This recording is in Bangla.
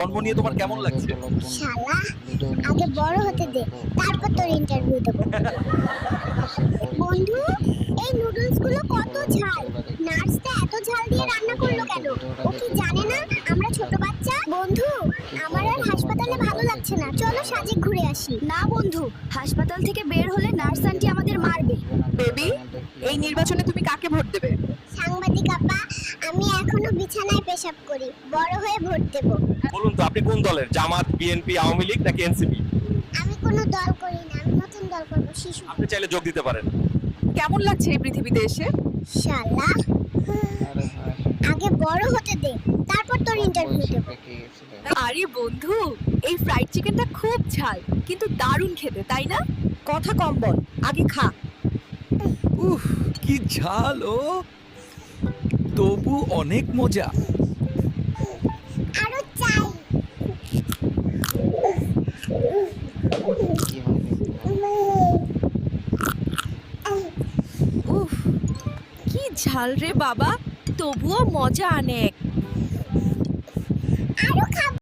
জন্ম নিয়ে তোমার কেমন লাগছে? শালা, আগে বড় হতে দে, তারপর তোর ইন্টারভিউ দেবো। বন্ধু, এই নুডলস গুলো কত ঝাল। নার্সটা এত ঝাল দিয়ে রান্না করলো কেন? ও কি জানে না আমরা ছোট বাচ্চা? বন্ধু, আমার আর হাসপাতালে ভালো লাগছে না, চলো সাজেক ঘুরে আসি। না বন্ধু, হাসপাতাল থেকে বের হলে নার্স আন্টি আমাদের মারবে। বেবি, এই নির্বাচনে তুমি কাকে ভোট দেবে? সাংবাদিক আপা, আমি এখনো বিছানায় পেশাব করি, বড় হয়ে ভোট দেবো। বলুন তো আপনি কোন দলের? জামাত, বিএনপি, আওয়ামী লীগ নাকি এনসিপি? আমি কোনো দল করি না, আমি নতুন দল করবো, শিশু। আপনি চাইলে যোগ দিতে পারেন। কেমন লাগছে এই পৃথিবীতে এসে? শালা, আগে বড় হতে দে, তারপর তোর ইন্টারভিউ দেবো। আরে বন্ধু, এই ফ্রাইড চিকেনটা খুব ঝাল কিন্তু দারুণ খেতে, তাই না? কথা কম বল, আগে খা। উফ, কি ঝাল! ও তবু অনেক মজা। আরো চাই। উফ, কি ঝাল রে বাবা, তবুও মজা অনেক। আরো খাবো।